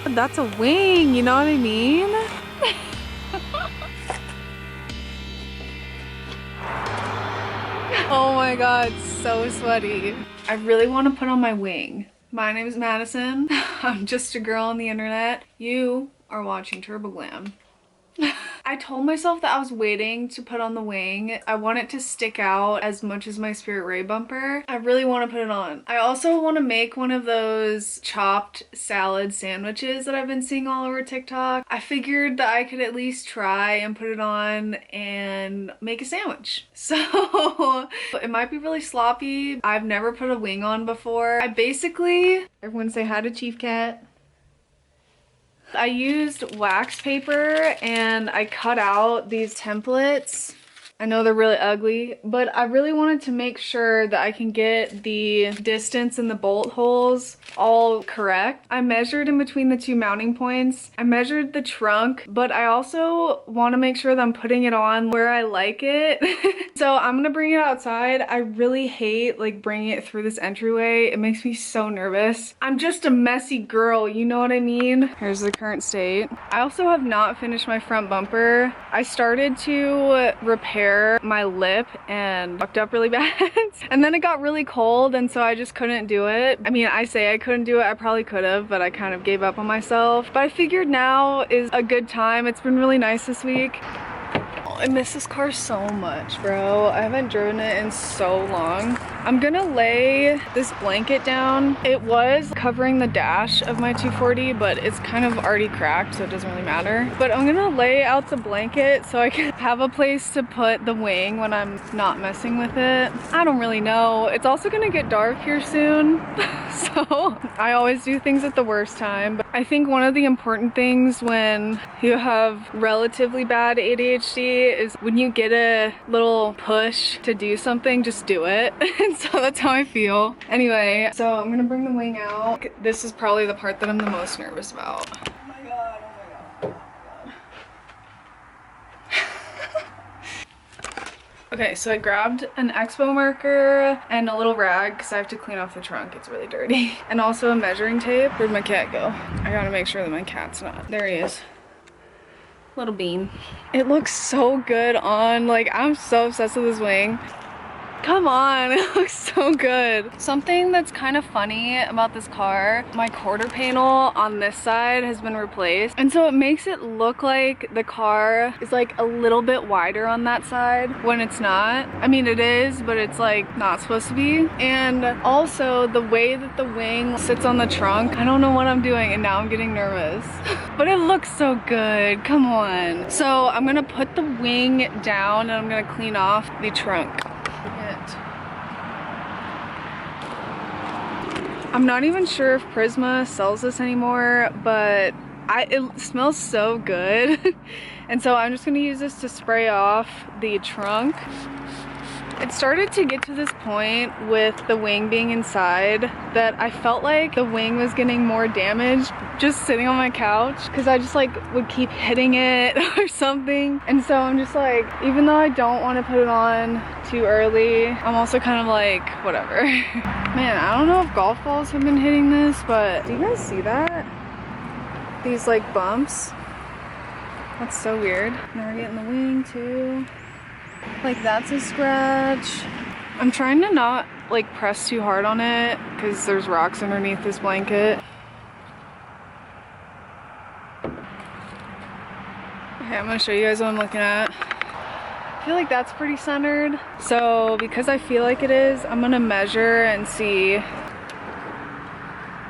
That's a wing, you know what I mean? Oh my god, so sweaty. I really want to put on my wing. My name is Madison. I'm just a girl on the internet. You are watching Turbo Glam. I told myself that I was waiting to put on the wing. I want it to stick out as much as my Spirit Ray bumper. I really want to put it on. I also want to make one of those chopped salad sandwiches that I've been seeing all over TikTok. I figured that I could at least try and put it on and make a sandwich. So it might be really sloppy. I've never put a wing on before. Everyone say hi to Chief Cat. I used wax paper and I cut out these templates. I know they're really ugly, but I really wanted to make sure that I can get the distance in the bolt holes all correct. I measured in between the two mounting points. I measured the trunk, but I also want to make sure that I'm putting it on where I like it. So I'm gonna bring it outside. I really hate like bringing it through this entryway. It makes me so nervous. I'm just a messy girl, you know what I mean? Here's the current state. I also have not finished my front bumper. I started to repair my lip and fucked up really bad. And then it got really cold and so I just couldn't do it. I mean, I say I couldn't do it, I probably could have, but I kind of gave up on myself. But I figured now is a good time. It's been really nice this week. I miss this car so much, bro. I haven't driven it in so long. I'm gonna lay this blanket down. It was covering the dash of my 240, but it's kind of already cracked, so it doesn't really matter. But I'm gonna lay out the blanket so I can have a place to put the wing when I'm not messing with it. I don't really know. It's also gonna get dark here soon, so I always do things at the worst time. But I think one of the important things when you have relatively bad ADHD is when you get a little push to do something, just do it. And so that's how I feel. Anyway, so I'm gonna bring the wing out. This is probably the part that I'm the most nervous about. Oh my god, oh my god, oh my god. Okay, so I grabbed an Expo marker and a little rag because I have to clean off the trunk. It's really dirty. And also a measuring tape. Where'd my cat go? I gotta make sure that my cat's not. There he is. Little bean. It looks so good on. Like, I'm so obsessed with this wing. Come on, it looks so good. Something that's kind of funny about this car, my quarter panel on this side has been replaced. And so it makes it look like the car is like a little bit wider on that side when it's not. I mean, it is, but it's like not supposed to be. And also the way that the wing sits on the trunk, I don't know what I'm doing and now I'm getting nervous. But it looks so good, come on. So I'm gonna put the wing down and I'm gonna clean off the trunk. I'm not even sure if Prisma sells this anymore, but it smells so good. And so I'm just gonna use this to spray off the trunk. It started to get to this point with the wing being inside that I felt like the wing was getting more damaged just sitting on my couch because I just like would keep hitting it or something. And so I'm just like, even though I don't want to put it on too early, I'm also kind of like, whatever. Man, I don't know if golf balls have been hitting this, but do you guys see that? These like bumps. That's so weird. Now we're getting the wing too. Like, that's a scratch. I'm trying to not like press too hard on it because there's rocks underneath this blanket. Okay, I'm gonna show you guys what I'm looking at. I feel like that's pretty centered. So because I feel like it is, I'm gonna measure and see.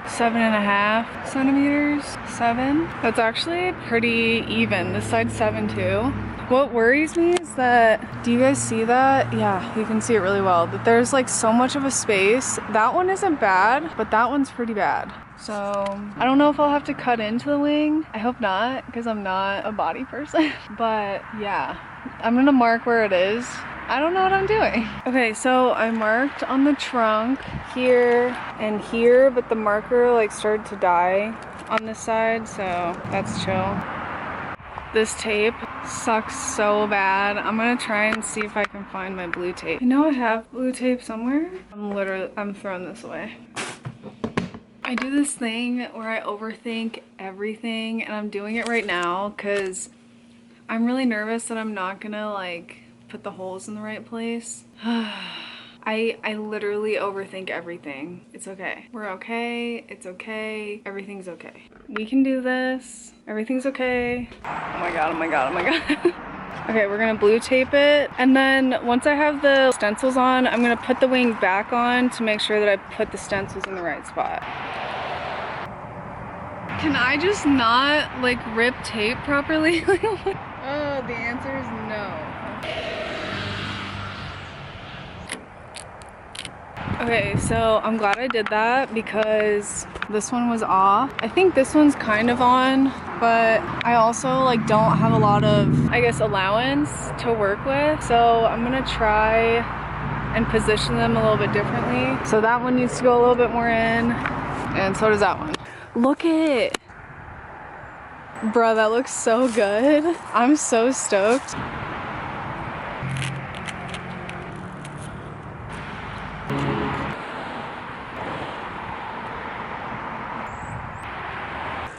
7.5 centimeters. 7. That's actually pretty even. This side's 7 too. What worries me is that, do you guys see that? Yeah, you can see it really well, that there's like so much of a space. That one isn't bad, but that one's pretty bad. So I don't know if I'll have to cut into the wing. I hope not, because I'm not a body person. But yeah, I'm gonna mark where it is. I don't know what I'm doing. Okay, so I marked on the trunk here and here, but the marker like started to die on this side, so that's chill. This tape sucks so bad. I'm gonna try and see if I can find my blue tape. I know I have blue tape somewhere. I'm throwing this away. I do this thing where I overthink everything, and I'm doing it right now because I'm really nervous that I'm not gonna like put the holes in the right place. I literally overthink everything. It's okay. We're okay. It's okay. Everything's okay. We can do this. Everything's okay. Oh my god, oh my god, oh my god. Okay, we're gonna blue tape it. And then once I have the stencils on, I'm gonna put the wing back on to make sure that I put the stencils in the right spot. Can I just not like rip tape properly? Oh, the answer is no. Okay, so I'm glad I did that because this one was off. I think this one's kind of on, but I also like don't have a lot of, I guess, allowance to work with. So I'm gonna try and position them a little bit differently. So that one needs to go a little bit more in, and so does that one. Look it! Bruh, that looks so good. I'm so stoked.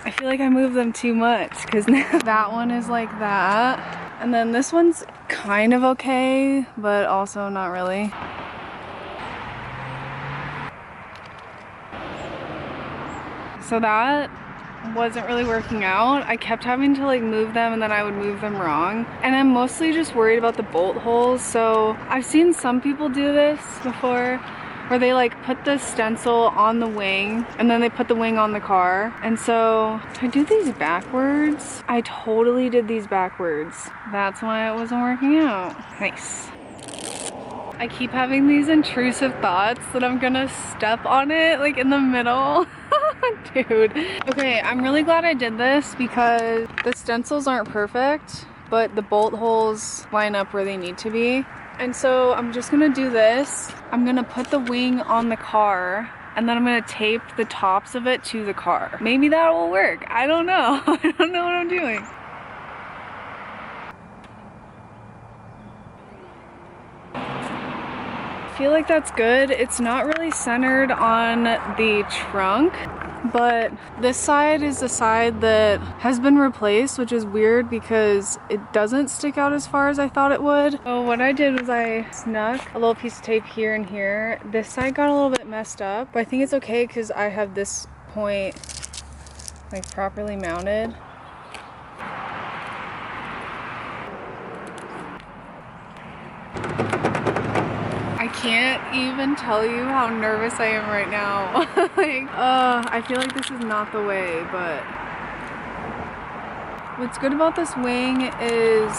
I feel like I moved them too much because now that one is like that. And then this one's kind of okay, but also not really. So that wasn't really working out. I kept having to like move them and then I would move them wrong. And I'm mostly just worried about the bolt holes. So I've seen some people do this before, where they like put the stencil on the wing and then they put the wing on the car. And so I do these backwards. I totally did these backwards. That's why it wasn't working out. Nice. I keep having these intrusive thoughts that I'm gonna step on it like in the middle. Dude. Okay, I'm really glad I did this because the stencils aren't perfect, but the bolt holes line up where they need to be. And so I'm just gonna do this. I'm gonna put the wing on the car and then I'm gonna tape the tops of it to the car. Maybe that will work. I don't know. I don't know what I'm doing. I feel like that's good. It's not really centered on the trunk, but this side is the side that has been replaced, which is weird because it doesn't stick out as far as I thought it would. So what I did was I snuck a little piece of tape here and here. This side got a little bit messed up, but I think it's okay because I have this point like properly mounted. I can't even tell you how nervous I am right now. Like, I feel like this is not the way, but what's good about this wing is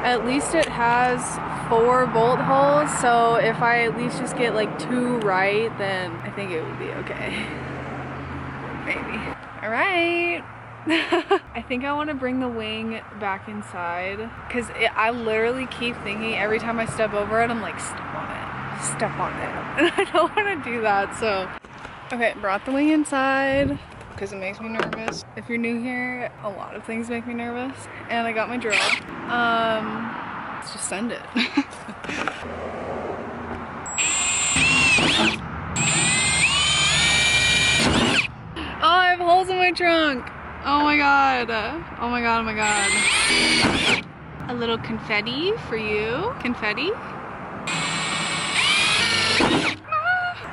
at least it has 4 bolt holes, so if I at least just get like 2 right, then I think it would be okay. Maybe. All right. I think I want to bring the wing back inside because I literally keep thinking every time I step over it, I'm like, step on it. Step on it. And I don't want to do that, so. Okay, brought the wing inside because it makes me nervous. If you're new here, a lot of things make me nervous. And I got my drill. Let's just send it. Oh, I have holes in my trunk. Oh my god. Oh my god, oh my god. A little confetti for you. Confetti.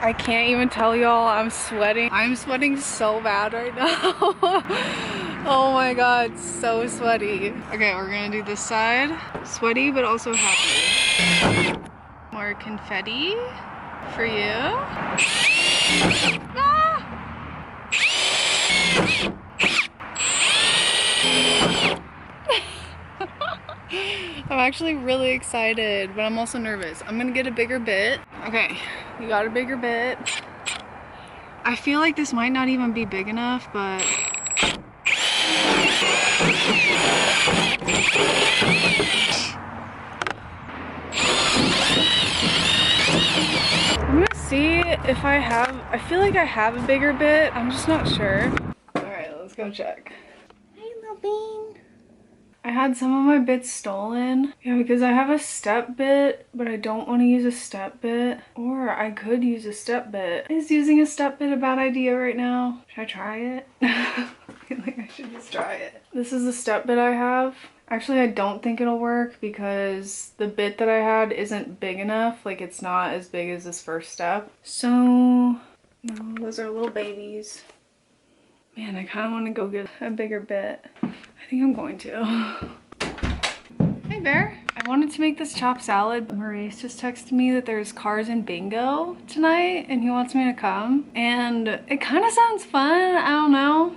I can't even tell y'all, I'm sweating. I'm sweating so bad right now. Oh my god, so sweaty. Okay, we're gonna do this side. Sweaty, but also happy. More confetti for you. Ah! I'm actually really excited, but I'm also nervous. I'm gonna get a bigger bit. Okay, we got a bigger bit. I feel like this might not even be big enough, but I'm gonna see if I feel like I have a bigger bit. I'm just not sure. All right, let's go check. Hey, little bean. I had some of my bits stolen. Yeah, because I have a step bit, but I don't want to use a step bit. Or I could use a step bit. Is using a step bit a bad idea right now? Should I try it? I feel like I should just try it. This is the step bit I have. Actually, I don't think it'll work because the bit that I had isn't big enough. Like, it's not as big as this first step. So, no, those are little babies. Man, I kind of want to go get a bigger bit. I think I'm going to. Hey, Bear. I wanted to make this chopped salad. Maurice just texted me that there's cars and bingo tonight and he wants me to come. And it kind of sounds fun. I don't know.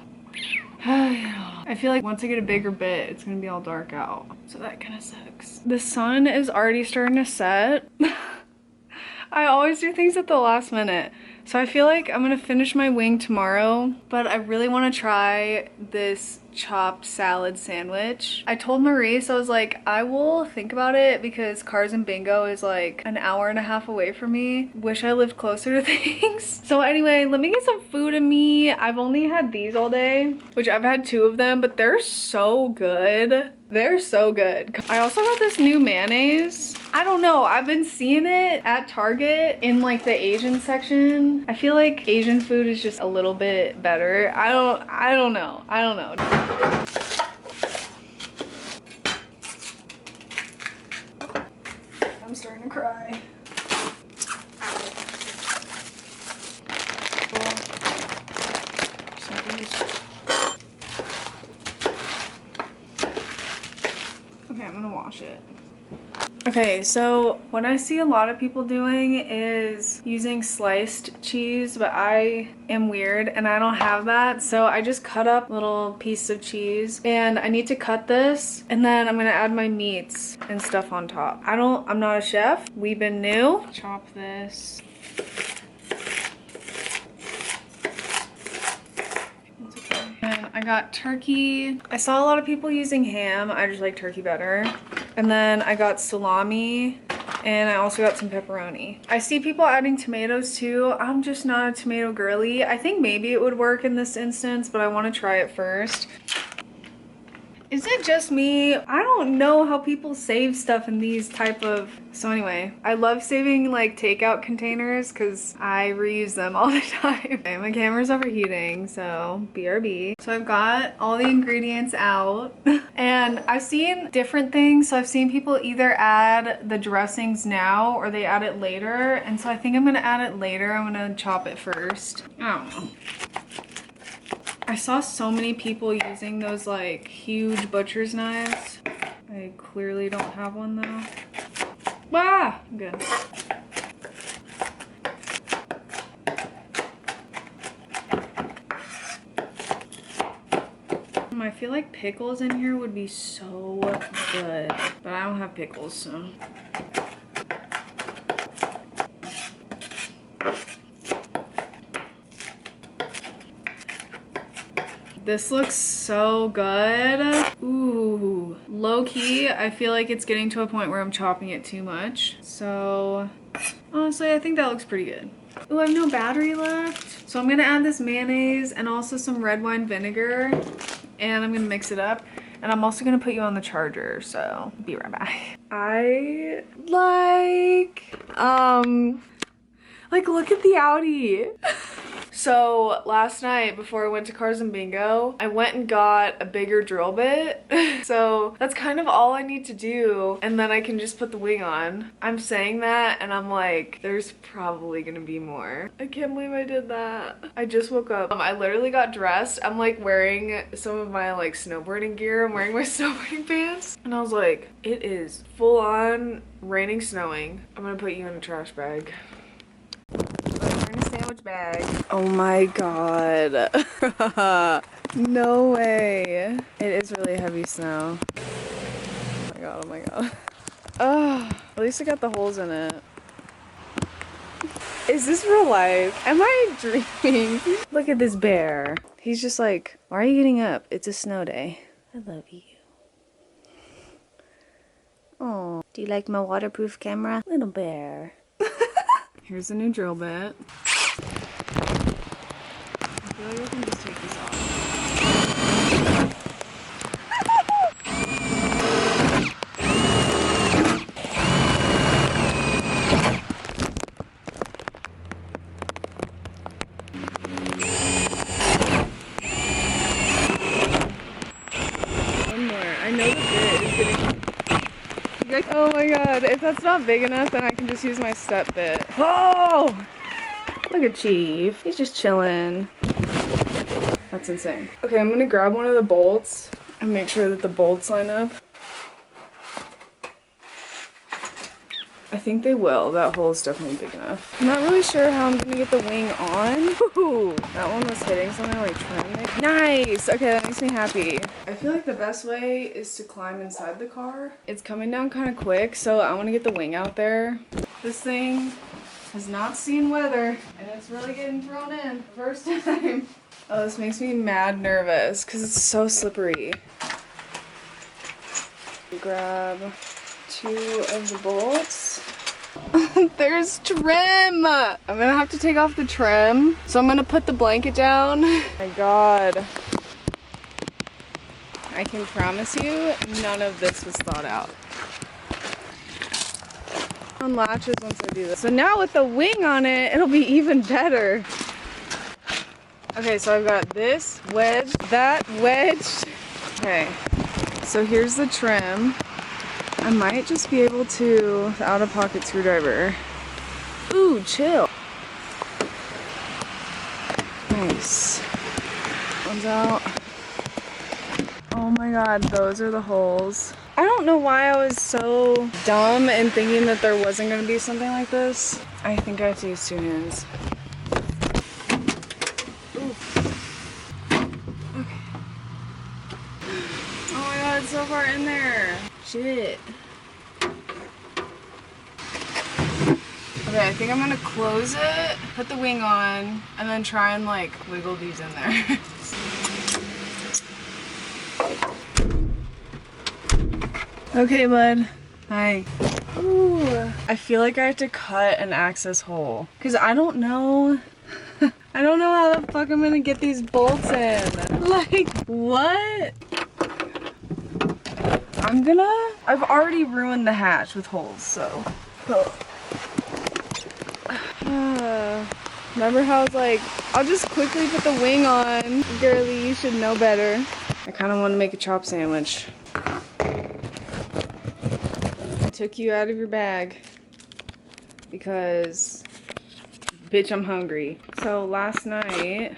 I feel like once I get a bigger bit, it's gonna be all dark out. So that kind of sucks. The sun is already starting to set. I always do things at the last minute. So I feel like I'm gonna finish my wing tomorrow, but I really wanna try this chopped salad sandwich. I told Maurice, I was like, I will think about it because Cars and Bingo is like an hour and a half away from me. Wish I lived closer to things. So anyway, let me get some food in me. I've only had these all day, which I've had 2 of them, but they're so good. They're so good. I also got this new mayonnaise. I don't know, I've been seeing it at Target in like the Asian section. I feel like Asian food is just a little bit better. I don't know. I'm starting to cry. Okay, I'm gonna wash it. Okay, so what I see a lot of people doing is using sliced cheese, but I am weird and I don't have that. So I just cut up little pieces of cheese and I need to cut this and then I'm gonna add my meats and stuff on top. I'm not a chef. We've been new. Chop this. And I got turkey. I saw a lot of people using ham. I just like turkey better. And then I got salami and I also got some pepperoni. I see people adding tomatoes too. I'm just not a tomato girly. I think maybe it would work in this instance, but I want to try it first. Is it just me? I don't know how people save stuff in these type of... So anyway, I love saving like takeout containers because I reuse them all the time. Okay, my camera's overheating, so BRB. So I've got all the ingredients out and I've seen different things. So I've seen people either add the dressings now or they add it later. And so I think I'm gonna add it later. I'm gonna chop it first. I don't know. I saw so many people using those like huge butcher's knives. I clearly don't have one though. Ah, good. I feel like pickles in here would be so good, but I don't have pickles, so. This looks so good. Ooh, low-key, I feel like it's getting to a point where I'm chopping it too much. So honestly, I think that looks pretty good. Ooh, I have no battery left. So I'm gonna add this mayonnaise and also some red wine vinegar and I'm gonna mix it up. And I'm also gonna put you on the charger, so be right back. I like look at the Audi. So last night before I went to Cars and Bingo, I went and got a bigger drill bit. So that's kind of all I need to do and then I can just put the wing on. I'm saying that and I'm like, there's probably gonna be more. I can't believe I did that. I just woke up. I literally got dressed. I'm like wearing some of my like snowboarding gear. I'm wearing my snowboarding pants. And I was like, it is full on raining, snowing. I'm gonna put you in a trash bag. Sandwich bag. Oh my god. No way. It is really heavy snow. Oh my god, oh my god. Oh, at least I got the holes in it. Is this real life? Am I dreaming? Look at this bear. He's just like, why are you getting up? It's a snow day. I love you. Oh, do you like my waterproof camera? Little bear. Here's the new drill bit. I feel like I can just take this off. god, if that's not big enough, then I can just use my step bit. Oh! Look at Chief. He's just chilling. That's insane. Okay, I'm gonna grab one of the bolts and make sure that the bolts line up. I think they will. That hole is definitely big enough. I'm not really sure how I'm gonna get the wing on. Ooh, that one was hitting something like trim there. Nice! Okay, that makes me happy. I feel like the best way is to climb inside the car. It's coming down kind of quick, so I want to get the wing out there. This thing has not seen weather, and it's really getting thrown in. First time. Oh, this makes me mad nervous because it's so slippery. Grab 2 of the bolts. There's trim! I'm gonna have to take off the trim. So I'm gonna put the blanket down. Oh my god. I can promise you, none of this was thought out. Unlatches once I do this. So now with the wing on it, it'll be even better. Okay, so I've got this wedged, that wedged. Okay, so here's the trim. I might just be able to, the out-of-pocket screwdriver. Ooh, chill. Nice. One's out. Oh my god, those are the holes. I don't know why I was so dumb in thinking that there wasn't going to be something like this. I think I have to use 2 hands. Ooh. Okay. Oh my god, it's so far in there. Shit. Okay, I think I'm gonna close it, put the wing on, and then try and like wiggle these in there. Okay, bud. Hi. Ooh. I feel like I have to cut an access hole. Cause I don't know. I don't know how the fuck I'm gonna get these bolts in. Like, what? I've already ruined the hatch with holes, so. Remember how I was like, I'll just quickly put the wing on. Girly, you should know better. I kind of want to make a chop sandwich. I took you out of your bag because, bitch, I'm hungry. So last night,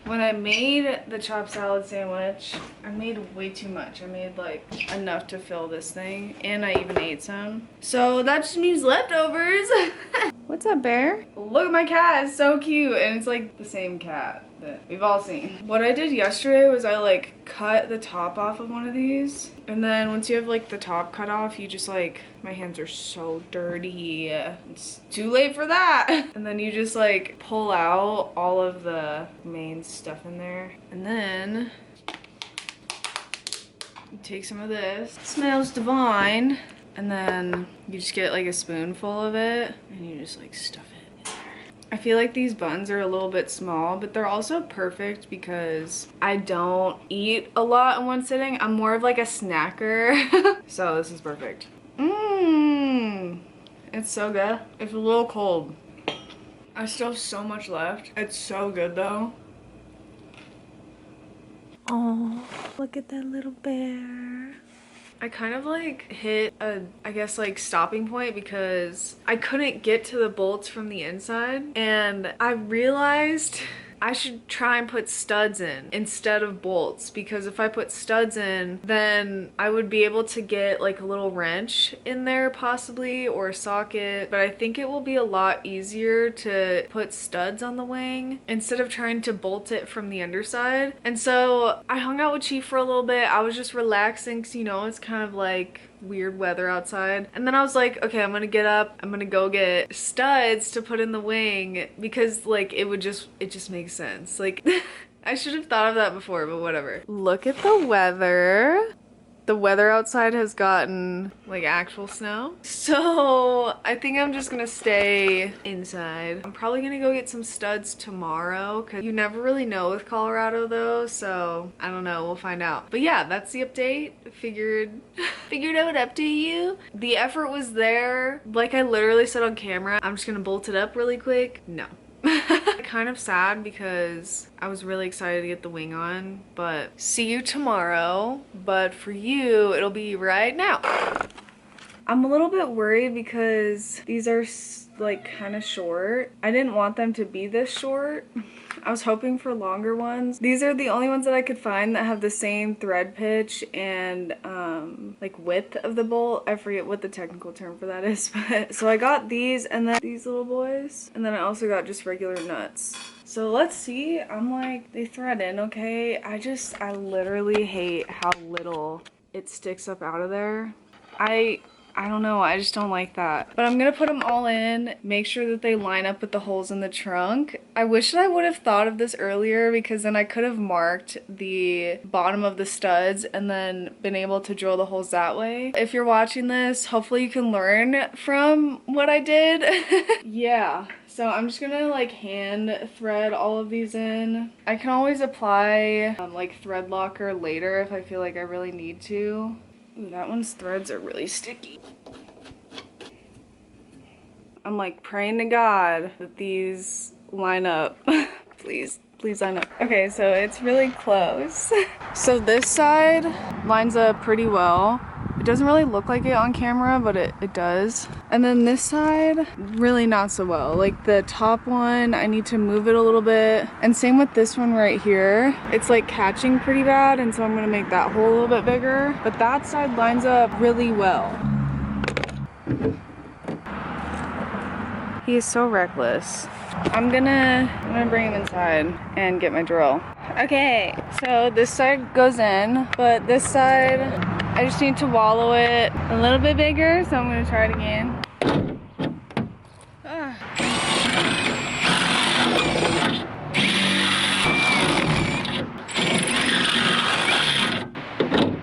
when I made the chopped salad sandwich, I made way too much. I made like enough to fill this thing, and I even ate some. So that just means leftovers. What's up, bear? Look at my cat, it's so cute, and it's like the same cat that we've all seen. What I did yesterday was I like cut the top off of one of these, and then once you have like the top cut off, you just like, my hands are so dirty. It's too late for that. And then you just like pull out all of the main stuff in there, and then you take some of this. It smells divine. And then you just get like a spoonful of it and you just like stuff it in there. I feel like these buns are a little bit small, but they're also perfect because I don't eat a lot in one sitting. I'm more of like a snacker. So this is perfect. Mmm. It's so good. It's a little cold. I still have so much left. It's so good though. Oh, look at that little bear. I kind of like hit a, I guess like stopping point because I couldn't get to the bolts from the inside, and I realized I should try and put studs in instead of bolts, because if I put studs in, then I would be able to get like a little wrench in there possibly, or a socket, but I think it will be a lot easier to put studs on the wing instead of trying to bolt it from the underside. And so I hung out with Chief for a little bit. I was just relaxing because, you know, it's kind of like weird weather outside, and then I was like, okay, I'm gonna get up, I'm gonna go get studs to put in the wing, because like it just makes sense. Like I should have thought of that before, but whatever. Look at the weather. The weather outside has gotten like actual snow, so I think I'm just gonna stay inside. I'm probably gonna go get some studs tomorrow because you never really know with Colorado though, so I don't know, we'll find out. But yeah, that's the update. Figured I would update you. The effort was there. Like I literally said on camera, I'm just gonna bolt it up really quick. No. Kind of sad because I was really excited to get the wing on, but see you tomorrow. But for you, it'll be right now. I'm a little bit worried because these are like kind of short. I didn't want them to be this short. I was hoping for longer ones. These are the only ones that I could find that have the same thread pitch and like width of the bolt. I forget what the technical term for that is, but so I got these and then these little boys, and then I also got just regular nuts. So let's see. I'm like, they thread in okay. I literally hate how little it sticks up out of there. I don't know, I just don't like that. But I'm gonna put them all in, make sure that they line up with the holes in the trunk. I wish that I would have thought of this earlier, because then I could have marked the bottom of the studs and then been able to drill the holes that way. If you're watching this, hopefully you can learn from what I did. Yeah. So I'm just gonna like hand thread all of these in. I can always apply like thread locker later if I feel like I really need to. Ooh, that one's threads are really sticky. I'm like praying to God that these line up. Please, please line up. Okay, so it's really close. So this side lines up pretty well. It doesn't really look like it on camera, but it does. And then this side, really not so well. Like the top one, I need to move it a little bit. And same with this one right here. It's like catching pretty bad, and so I'm gonna make that hole a little bit bigger. But that side lines up really well. He is so reckless. I'm gonna bring him inside and get my drill. Okay, so this side goes in, but this side, I just need to wallow it a little bit bigger, so I'm gonna try it again.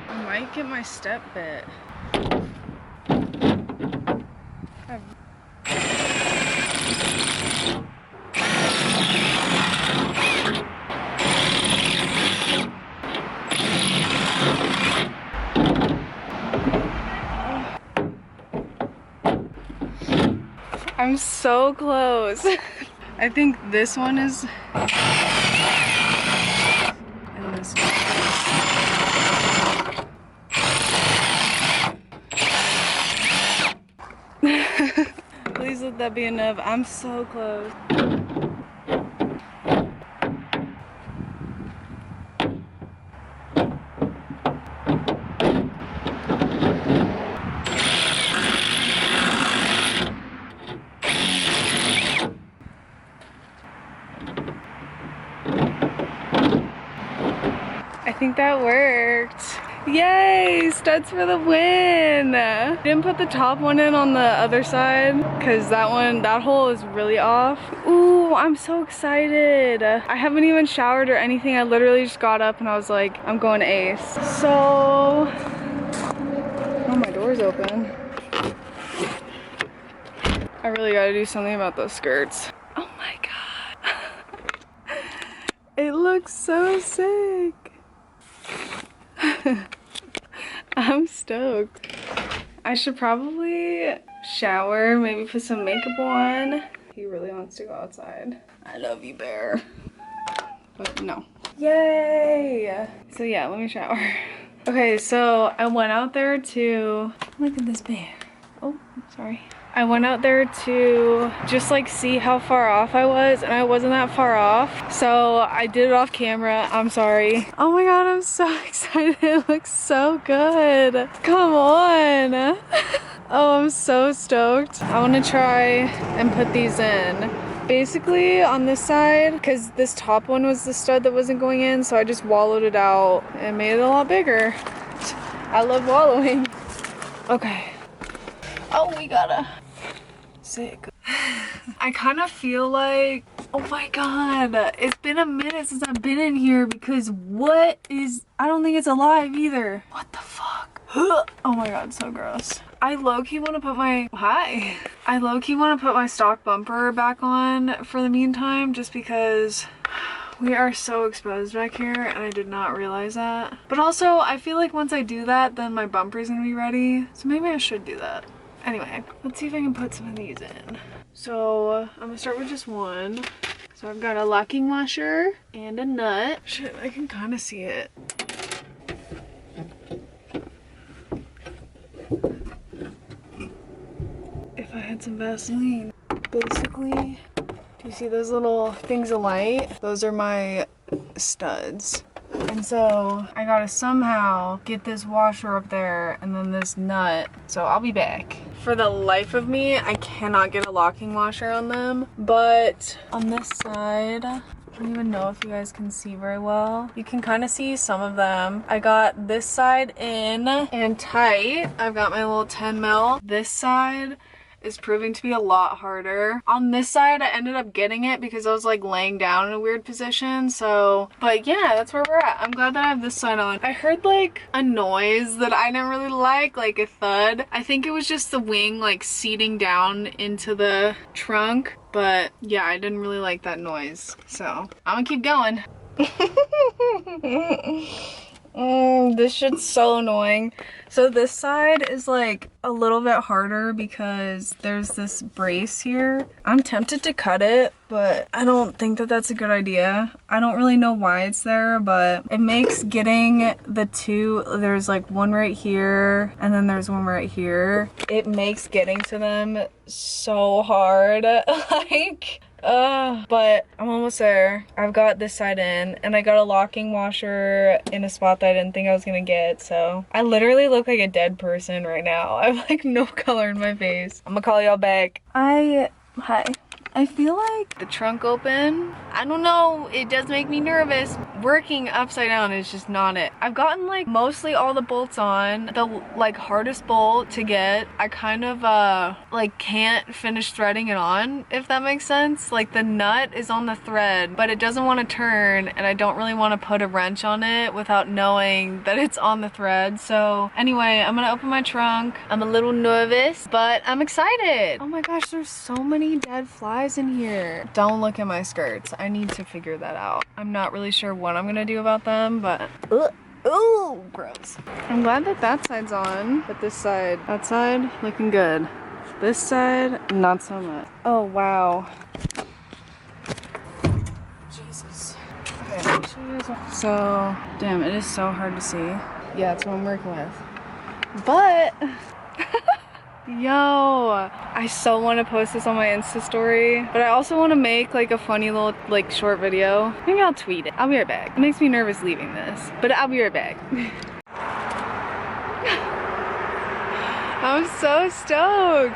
I might get my step bit. I'm so close. I think this one is, and this one. Please let that be enough. I'm so close. I think that worked. Yay! Studs for the win! Didn't put the top one in on the other side because that hole is really off. Ooh, I'm so excited. I haven't even showered or anything. I literally just got up and I was like, I'm going to Ace. So, oh, my door's open. I really gotta do something about those skirts. Oh my God. It looks so sick. I'm stoked. I should probably shower, maybe put some makeup on. He really wants to go outside. I love you, bear. But no. Yay! So yeah, let me shower. Okay, so I went out there to, look at this bear. Oh, sorry. I went out there to just like see how far off I was, and I wasn't that far off. So I did it off camera. I'm sorry. Oh my God, I'm so excited. It looks so good. Come on. Oh, I'm so stoked. I want to try and put these in. Basically on this side, because this top one was the stud that wasn't going in, so I just wallowed it out and made it a lot bigger. I love wallowing. Okay. Oh, we gotta sick. I kind of feel like, oh my God, it's been a minute since I've been in here, because I don't think it's alive either. What the fuck? Oh my God, so gross. I low-key want to put my stock bumper back on for the meantime, just because we are so exposed back here and I did not realize that. But also, I feel like once I do that, then my bumper is gonna be ready. So maybe I should do that. Anyway, let's see if I can put some of these in. So I'm gonna start with just one. So I've got a locking washer and a nut. Shit, I can kind of see it. get some Vaseline. Basically, do you see those little things of light? Those are my studs. And so I gotta somehow get this washer up there and then this nut. So I'll be back. For the life of me, I cannot get a locking washer on them. But on this side, I don't even know if you guys can see very well. You can kind of see some of them. I got this side in and tight. I've got my little 10 mil. This side is proving to be a lot harder. On this side, I ended up getting it because I was like laying down in a weird position. So, but yeah, that's where we're at. I'm glad that I have this side on. I heard like a noise that I didn't really like a thud. I think it was just the wing like seating down into the trunk. But yeah, I didn't really like that noise. So I'm gonna keep going. This shit's so annoying. So this side is like a little bit harder because there's this brace here. I'm tempted to cut it, but I don't think that that's a good idea. I don't really know why it's there, but it makes getting the two, there's like one right here and then there's one right here. It makes getting to them so hard. Like, but I'm almost there. I've got this side in and I got a locking washer in a spot that I didn't think I was gonna get. So I literally look like a dead person right now. I have like no color in my face. I'm gonna call y'all back. Hi. I feel like the trunk open. I don't know, it does make me nervous. Working upside down is just not it. I've gotten like mostly all the bolts on. The like hardest bolt to get, I kind of like can't finish threading it on, if that makes sense. Like the nut is on the thread, but it doesn't want to turn and I don't really want to put a wrench on it without knowing that it's on the thread. So anyway, I'm gonna open my trunk. I'm a little nervous, but I'm excited. Oh my gosh, there's so many dead flies in here. Don't look at my skirts. I need to figure that out. I'm not really sure what I'm gonna do about them, but ooh, gross. I'm glad that that side's on, but this side, that side, looking good. This side, not so much. Oh, wow. Jesus. Okay, let me show you guys. So, damn, it is so hard to see. Yeah, that's what I'm working with. But, yo, I so want to post this on my Insta story, but I also want to make like a funny little like short video. Maybe I'll tweet it. I'll be right back. It makes me nervous leaving this, but I'll be right back. I'm so stoked.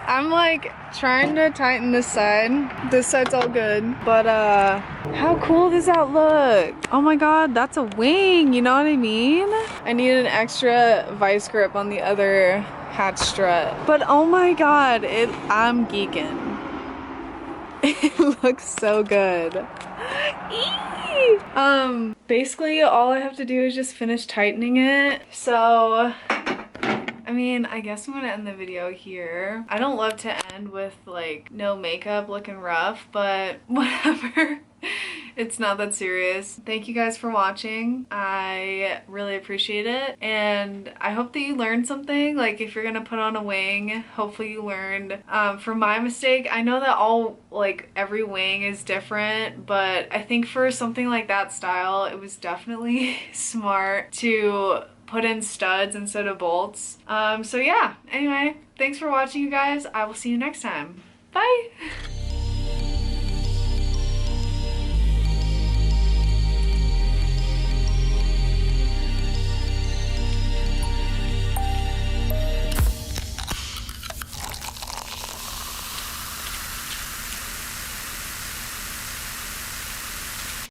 I'm like trying to tighten this side. This side's all good, but how cool does that look? Oh my god, that's a wing, you know what I mean? I need an extra vice grip on the other hatch strut, but oh my god, I'm geeking. It looks so good. Basically all I have to do is just finish tightening it. So I mean, I guess I'm gonna end the video here. I don't love to end with like no makeup looking rough, but whatever. It's not that serious. Thank you guys for watching. I really appreciate it. And I hope that you learned something. Like if you're gonna put on a wing, hopefully you learned from my mistake. I know that every wing is different, but I think for something like that style, it was definitely smart to put in studs instead of bolts. So yeah, anyway, thanks for watching you guys. I will see you next time. Bye!